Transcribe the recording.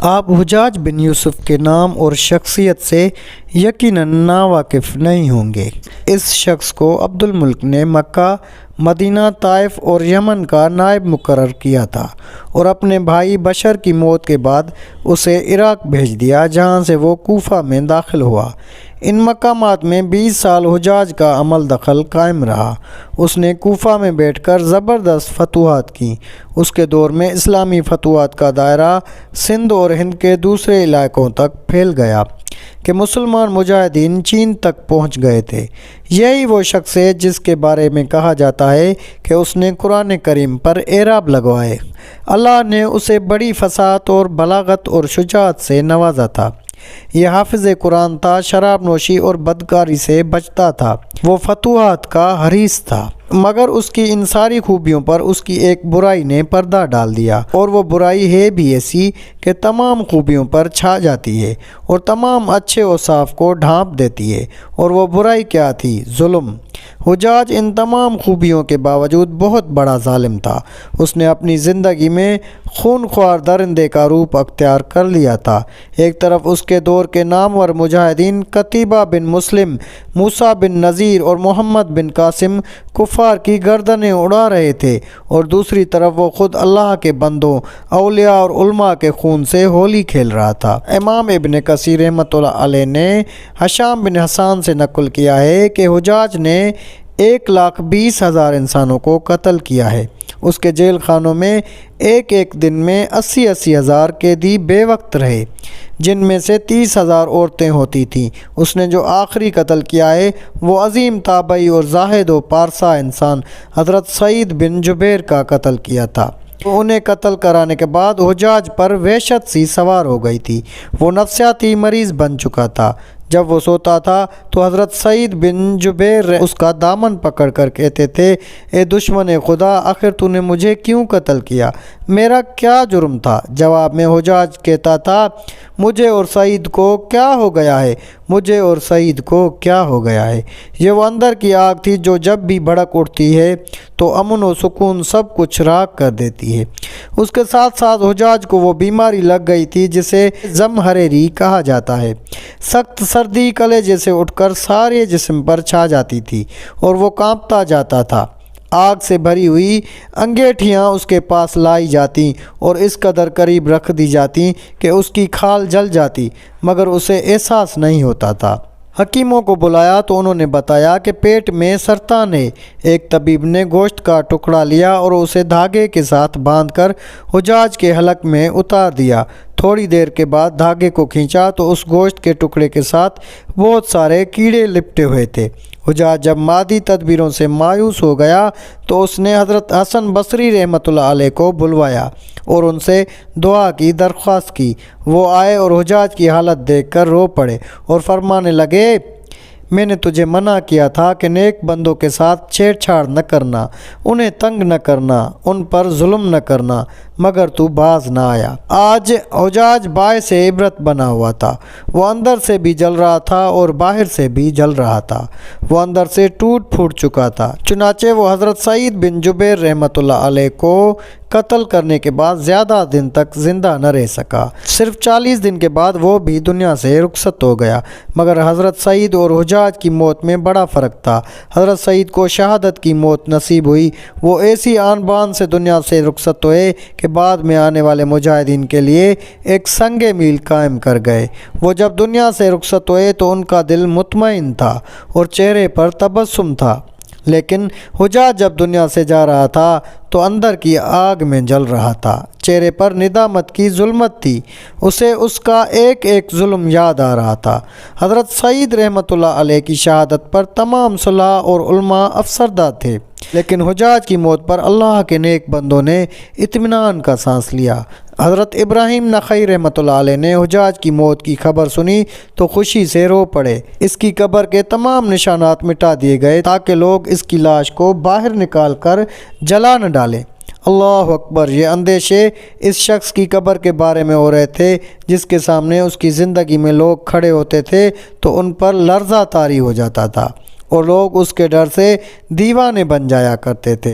آپ حجاج بن یوسف کے نام اور شخصیت سے یقیناً ناواقف نہیں ہوں گے۔ اس شخص کو عبد الملک نے مکہ، مدینہ، طائف اور یمن کا نائب مقرر کیا تھا اور اپنے بھائی بشر کی موت کے بعد اسے عراق بھیج دیا، جہاں سے وہ کوفہ میں داخل ہوا۔ ان مقامات میں 20 سال حجاج کا عمل دخل قائم رہا۔ اس نے کوفہ میں بیٹھ کر زبردست فتوحات کیں۔ اس کے دور میں اسلامی فتوحات کا دائرہ سندھ اور ہند کے دوسرے علاقوں تک پھیل گیا کہ مسلمان مجاہدین چین تک پہنچ گئے تھے۔ یہی وہ شخص ہے جس کے بارے میں کہا جاتا ہے کہ اس نے قرآن کریم پر اعراب لگوائے۔ اللہ نے اسے بڑی فصاحت اور بلاغت اور شجاعت سے نوازا تھا۔ یہ حافظ قرآن تھا، شراب نوشی اور بدکاری سے بچتا تھا۔ وہ فتوحات کا حریص تھا، مگر اس کی ان ساری خوبیوں پر اس کی ایک برائی نے پردہ ڈال دیا، اور وہ برائی ہے بھی ایسی کہ تمام خوبیوں پر چھا جاتی ہے اور تمام اچھے اوصاف کو ڈھانپ دیتی ہے۔ اور وہ برائی کیا تھی؟ ظلم۔ حجاج ان تمام خوبیوں کے باوجود بہت بڑا ظالم تھا۔ اس نے اپنی زندگی میں خونخوار درندے کا روپ اختیار کر لیا تھا۔ ایک طرف اس کے دور کے نامور مجاہدین قتیبہ بن مسلم، موسیٰ بن نذیر اور محمد بن قاسم کفار کی گردنیں اڑا رہے تھے، اور دوسری طرف وہ خود اللہ کے بندوں، اولیاء اور علماء کے خون سے ہولی کھیل رہا تھا۔ امام ابن کثیر رحمۃ اللہ علیہ نے ہشام بن حسان سے نقل کیا ہے کہ حجاج نے 1,20,000 انسانوں کو قتل کیا ہے۔ اس کے جیل خانوں میں ایک دن میں 80,000 قیدی بے وقت رہے، جن میں سے 30,000 عورتیں ہوتی تھیں۔ اس نے جو آخری قتل کیا ہے وہ عظیم تابعی اور زاہد و پارسا انسان حضرت سعید بن جبیر کا قتل کیا تھا۔ انہیں قتل کرانے کے بعد حجاج پر وحشت سی سوار ہو گئی تھی۔ وہ نفسیاتی مریض بن چکا تھا۔ جب وہ سوتا تھا تو حضرت سعید بن جبیر اس کا دامن پکڑ کر کہتے تھے، اے دشمن خدا، آخر تو نے مجھے کیوں قتل کیا؟ میرا کیا جرم تھا؟ جواب میں حجاج کہتا تھا، مجھے اور سعید کو کیا ہو گیا ہے؟ مجھے اور سعید کو کیا ہو گیا ہے؟ یہ وہ اندر کی آگ تھی جو جب بھی بھڑک اٹھتی ہے تو امن و سکون سب کچھ راکھ کر دیتی ہے۔ اس کے ساتھ ساتھ حجاج کو وہ بیماری لگ گئی تھی جسے زمہریری کہا جاتا ہے۔ سخت سردی کلیجے سے اٹھ کر سارے جسم پر چھا جاتی تھی اور وہ کانپتا جاتا تھا۔ آگ سے بھری ہوئی انگیٹھیاں اس کے پاس لائی جاتیں اور اس قدر قریب رکھ دی جاتیں کہ اس کی کھال جل جاتی، مگر اسے احساس نہیں ہوتا تھا۔ حکیموں کو بلایا تو انہوں نے بتایا کہ پیٹ میں سرطان ہے۔ ایک طبیب نے گوشت کا ٹکڑا لیا اور اسے دھاگے کے ساتھ باندھ کر حجاج کے حلق میں اتار دیا۔ تھوڑی دیر کے بعد دھاگے کو کھینچا تو اس گوشت کے ٹکڑے کے ساتھ بہت سارے کیڑے لپٹے ہوئے تھے۔ حجاج جب مادی تدبیروں سے مایوس ہو گیا تو اس نے حضرت حسن بصری رحمۃ اللہ علیہ کو بلوایا اور ان سے دعا کی درخواست کی۔ وہ آئے اور حجاج کی حالت دیکھ کر رو پڑے اور فرمانے لگے، میں نے تجھے منع کیا تھا کہ نیک بندوں کے ساتھ چھیڑ چھاڑ نہ کرنا، انہیں تنگ نہ کرنا، ان پر ظلم نہ کرنا، مگر تو باز نہ آیا۔ آج حجاج باعث عبرت بنا ہوا تھا۔ وہ اندر سے بھی جل رہا تھا اور باہر سے بھی جل رہا تھا۔ وہ اندر سے ٹوٹ پھوٹ چکا تھا۔ چنانچہ وہ حضرت سعید بن جبیر رحمۃ اللہ علیہ کو قتل کرنے کے بعد زیادہ دن تک زندہ نہ رہ سکا۔ صرف 40 دن کے بعد وہ بھی دنیا سے رخصت ہو گیا۔ مگر حضرت سعید اور حجاج کی موت میں بڑا فرق تھا۔ حضرت سعید کو شہادت کی موت نصیب ہوئی۔ وہ ایسی آن بان سے دنیا سے رخصت ہوئے کہ بعد میں آنے والے مجاہدین کے لیے ایک سنگ میل قائم کر گئے۔ وہ جب دنیا سے رخصت ہوئے تو ان کا دل مطمئن تھا اور چہرے پر تبسم تھا، لیکن حجاج جب دنیا سے جا رہا تھا تو اندر کی آگ میں جل رہا تھا۔ چہرے پر ندامت کی ظلمت تھی۔ اسے اس کا ایک ظلم یاد آ رہا تھا۔ حضرت سعید رحمۃ اللہ علیہ کی شہادت پر تمام صلاح اور علماء افسردہ تھے، لیکن حجاج کی موت پر اللہ کے نیک بندوں نے اطمینان کا سانس لیا۔ حضرت ابراہیم نخعی رحمۃ اللہ علیہ نے حجاج کی موت کی خبر سنی تو خوشی سے رو پڑے۔ اس کی قبر کے تمام نشانات مٹا دیے گئے تاکہ لوگ اس کی لاش کو باہر نکال کر جلا نہ ڈالیں۔ اللہ اکبر! یہ اندیشے اس شخص کی قبر کے بارے میں ہو رہے تھے جس کے سامنے اس کی زندگی میں لوگ کھڑے ہوتے تھے تو ان پر لرزہ طاری ہو جاتا تھا اور لوگ اس کے ڈر سے دیوانے بن جایا کرتے تھے۔